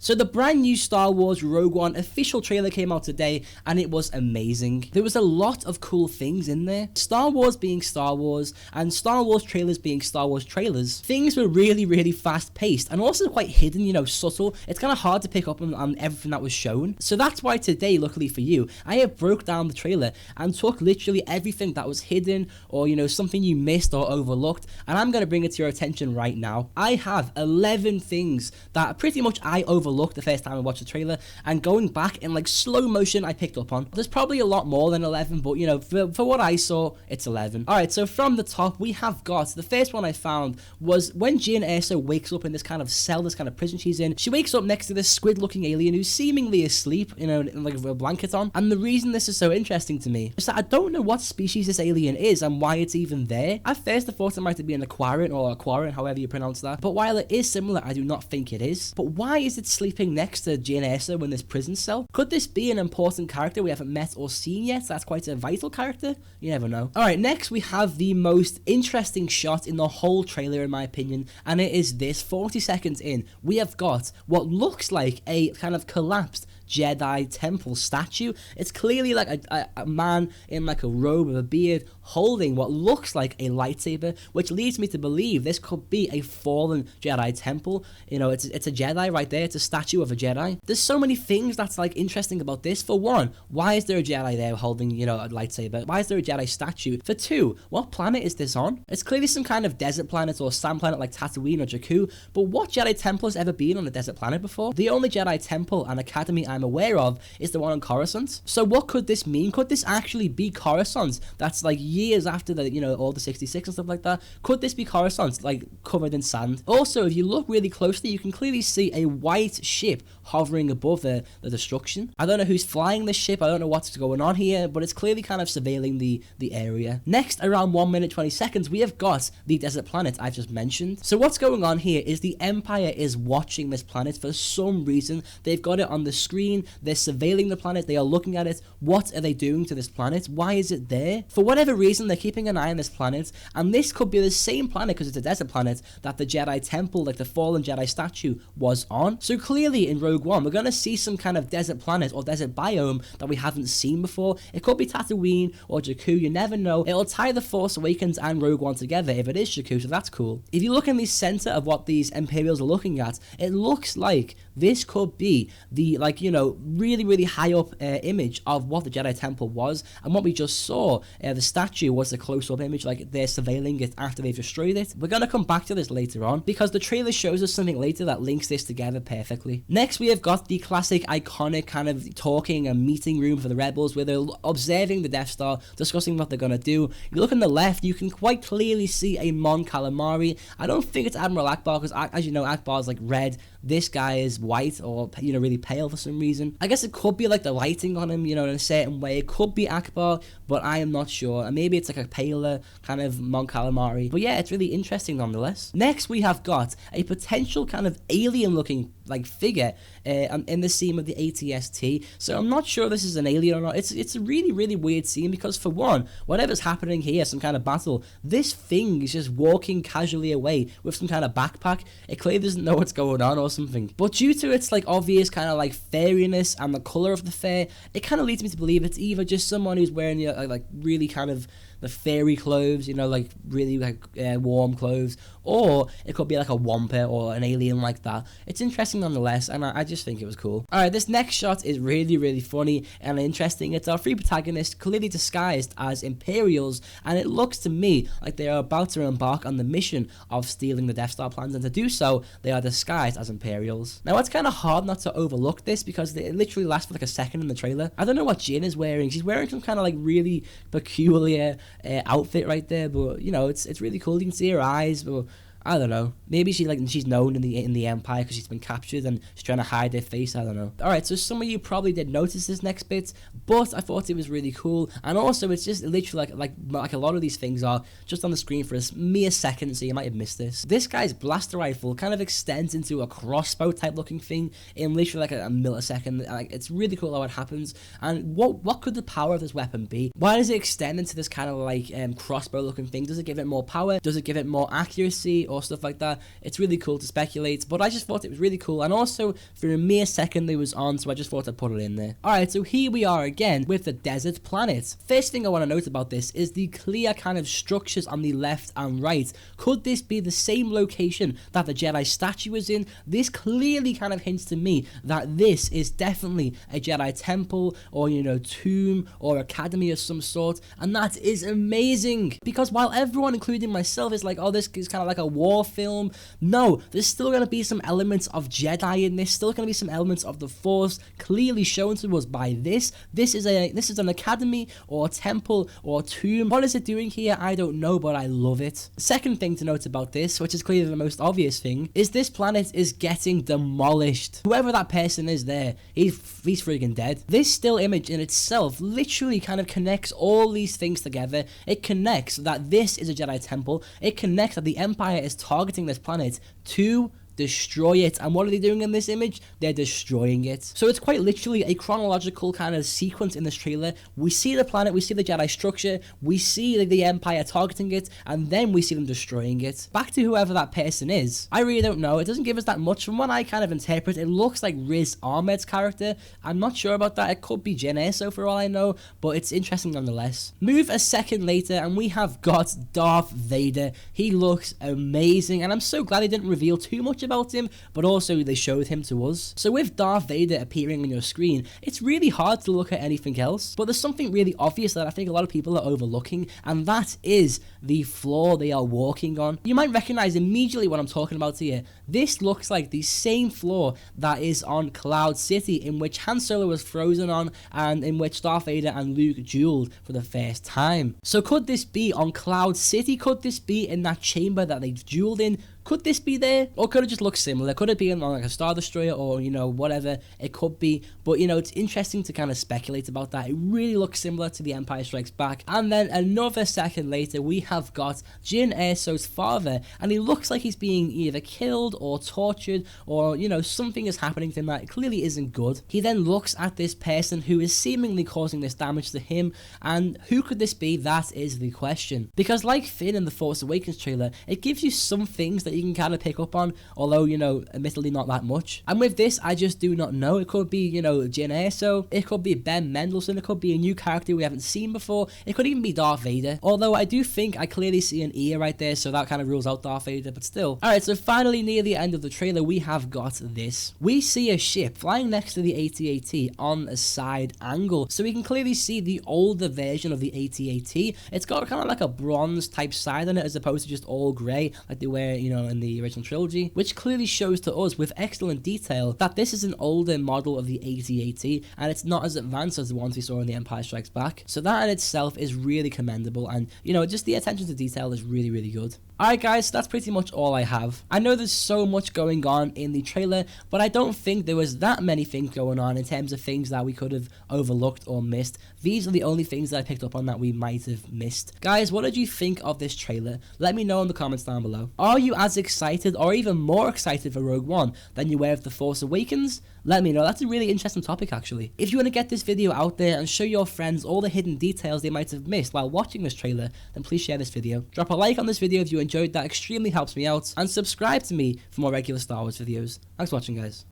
So the brand new Star Wars Rogue One official trailer came out today, and it was amazing. There was a lot of cool things in there. Star Wars being Star Wars, and Star Wars trailers being Star Wars trailers. Things were really fast paced, and also quite hidden, you know, subtle. It's kind of hard to pick up on everything that was shown. So that's why today, luckily for you, I have broke down the trailer and took literally everything that was hidden, or, you know, something you missed or overlooked, and I'm going to bring it to your attention right now. I have 11 things that pretty much I overlooked the first time I watched the trailer, and going back in like slow motion I picked up on. There's probably a lot more than 11, but you know, for what I saw, it's 11. Alright, so from the top we have got, the first one I found was when Jyn Erso wakes up in this kind of cell, this kind of prison she's in. She wakes up next to this squid looking alien who's seemingly asleep, you know, in like a blanket on. And the reason this is so interesting to me is that I don't know what species this alien is and why it's even there. At first I thought it might be an aquarian, or aquarian, however you pronounce that, but while it is similar, I do not think it is. But why is it sleeping next to Jyn Erso in this prison cell? Could this be an important character we haven't met or seen yet? That's quite a vital character? You never know. Alright, next we have the most interesting shot in the whole trailer in my opinion, and it is this. 40 seconds in, we have got what looks like a kind of collapsed Jedi Temple statue. It's clearly like a man in like a robe with a beard holding what looks like a lightsaber, which leads me to believe this could be a fallen Jedi Temple. You know, it's a Jedi right there. It's a statue of a Jedi. There's so many things that's like interesting about this. For one, why is there a Jedi there holding, you know, a lightsaber? Why is there a Jedi statue? For two, what planet is this on? It's clearly some kind of desert planet or sand planet like Tatooine or Jakku, but what Jedi Temple has ever been on a desert planet before? The only Jedi Temple and Academy I'm aware of is the one on Coruscant. So what could this mean? Could this actually be Coruscant? That's like years after the, you know, all the 66 and stuff like that. Could this be Coruscant, like covered in sand? Also, if you look really closely, you can clearly see a white ship hovering above the destruction. I don't know who's flying this ship. I don't know what's going on here, but it's clearly kind of surveilling the area. Next, around 1 minute 20 seconds, we have got the desert planet I've just mentioned. So what's going on here is the Empire is watching this planet for some reason. They've got it on the screen. They're surveilling the planet. They are looking at it. What are they doing to this planet? Why is it there? For whatever reason, they're keeping an eye on this planet, and this could be the same planet, because it's a desert planet, that the Jedi Temple, like the fallen Jedi statue, was on. So clearly in Rogue One, we're going to see some kind of desert planet or desert biome that we haven't seen before. It could be Tatooine or Jakku, you never know. It'll tie the Force Awakens and Rogue One together if it is Jakku, so that's cool. If you look in the center of what these Imperials are looking at, it looks like this could be the, like, you know, really high up image of what the Jedi Temple was, and what we just saw, the statue, was a close-up image, like they're surveilling it after they've destroyed it. We're gonna come back to this later on, because the trailer shows us something later that links this together perfectly. Next, we have got the classic iconic kind of talking and meeting room for the rebels, where they're observing the Death Star, discussing what they're gonna do. You look on the left, you can quite clearly see a Mon Calamari. I don't think it's Admiral Akbar, because as you know, Akbar is like red. This guy is white, or, you know, really pale for some reason. I guess it could be like the lighting on him, you know, in a certain way. It could be Akbar, but I am not sure. And maybe it's like a paler kind of Mon Calamari. But yeah, it's really interesting nonetheless. Next, we have got a potential kind of alien looking like figure in the scene of the ATST. So I'm not sure this is an alien or not. It's a really weird scene, because for one, whatever's happening here, some kind of battle, this thing is just walking casually away with some kind of backpack. It clearly doesn't know what's going on or something. But due to its like obvious kind of like fairiness and the color of the fare, it kind of leads me to believe it's either just someone who's wearing, you know, like really kind of the fairy clothes, you know, like really like warm clothes, or it could be like a Wampa or an alien like that. It's interesting nonetheless, and I just think it was cool. Alright, this next shot is really funny and interesting. It's our three protagonists clearly disguised as Imperials, and it looks to me like they are about to embark on the mission of stealing the Death Star plans, and to do so, they are disguised as Imperials. Now, it's kind of hard not to overlook this, because it literally lasts for like a second in the trailer. I don't know what Jyn is wearing. She's wearing some kind of like really peculiar outfit right there, but you know, it's really cool. You can see her eyes, but I don't know. Maybe she's known in the Empire because she's been captured and she's trying to hide her face. I don't know. Alright, so some of you probably did notice this next bit, but I thought it was really cool. And also, it's just literally like a lot of these things are just on the screen for a mere second, so you might have missed this. This guy's blaster rifle kind of extends into a crossbow type looking thing in literally like a millisecond. Like, it's really cool how it happens. And what could the power of this weapon be? Why does it extend into this kind of like crossbow looking thing? Does it give it more power? Does it give it more accuracy? or stuff like that. It's really cool to speculate, but I just thought it was really cool, and also for a mere second it was on, so I just thought I'd put it in there. Alright, so here we are again with the desert planet. First thing I want to note about this is the clear kind of structures on the left and right. Could this be the same location that the Jedi statue is in? This clearly kind of hints to me that this is definitely a Jedi Temple, or tomb or academy of some sort, and that is amazing, because while everyone, including myself, is like, oh, this is kind of like a war film, no, there's still going to be some elements of Jedi in this, still going to be some elements of the Force clearly shown to us by this. This is an academy or temple or tomb. What is it doing here? I don't know, but I love it. Second thing to note about this, which is clearly the most obvious thing, is this planet is getting demolished. Whoever that person is there, he's freaking dead. This still image in itself literally kind of connects all these things together. It connects that this is a Jedi Temple. It connects that the Empire is targeting this planet to destroy it. And what are they doing in this image? They're destroying it. So it's quite literally a chronological kind of sequence in this trailer. We see the planet, we see the Jedi structure, we see the Empire targeting it, and then we see them destroying it. Back to whoever that person is, I really don't know. It doesn't give us that much. From what I kind of interpret, it looks like Riz Ahmed's character. I'm not sure about that. It could be Jyn Erso for all I know, but it's interesting nonetheless. Move a second later and we have got Darth Vader. He looks amazing, and I'm so glad they didn't reveal too much about him, but also they showed him to us. So with Darth Vader appearing on your screen, it's really hard to look at anything else, but there's something really obvious that I think a lot of people are overlooking, and that is the floor they are walking on. You might recognize immediately what I'm talking about here. This looks like the same floor that is on Cloud City, in which Han Solo was frozen on, and in which Darth Vader and Luke dueled for the first time. So could this be on Cloud City? Could this be in that chamber that they dueled in? Could this be there? Or could it just look similar? Could it be on like a Star Destroyer, or, whatever it could be? But, it's interesting to kind of speculate about that. It really looks similar to The Empire Strikes Back. And then another second later, we have got Jyn Erso's father, and he looks like he's being either killed or tortured, or, something is happening to him that clearly isn't good. He then looks at this person who is seemingly causing this damage to him, and who could this be? That is the question. Because like Finn in the Force Awakens trailer, it gives you some things that you can kind of pick up on, although, admittedly not that much. And with this, I just do not know. It could be, Jyn Erso, it could be Ben Mendelsohn, it could be a new character we haven't seen before, it could even be Darth Vader, although I do think I clearly see an ear right there, so that kind of rules out Darth Vader, but still. Alright, so finally near the end of the trailer, we have got this. We see a ship flying next to the AT-AT on a side angle, so we can clearly see the older version of the AT-AT. It's got kind of like a bronze type side on it, as opposed to just all grey like they were, in the original trilogy, which clearly shows to us with excellent detail that this is an older model of the AT-AT, and it's not as advanced as the ones we saw in The Empire Strikes Back. So that in itself is really commendable, and just the attention to detail is really, really good. Alright guys, that's pretty much all I have. I know there's so much going on in the trailer, but I don't think there was that many things going on in terms of things that we could have overlooked or missed. These are the only things that I picked up on that we might have missed. Guys, what did you think of this trailer? Let me know in the comments down below. Are you as excited or even more excited for Rogue One than you were of The Force Awakens? Let me know. That's a really interesting topic, actually. If you want to get this video out there and show your friends all the hidden details they might have missed while watching this trailer, then please share this video. Drop a like on this video if you enjoyed, that extremely helps me out, and subscribe to me for more regular Star Wars videos. Thanks for watching, guys.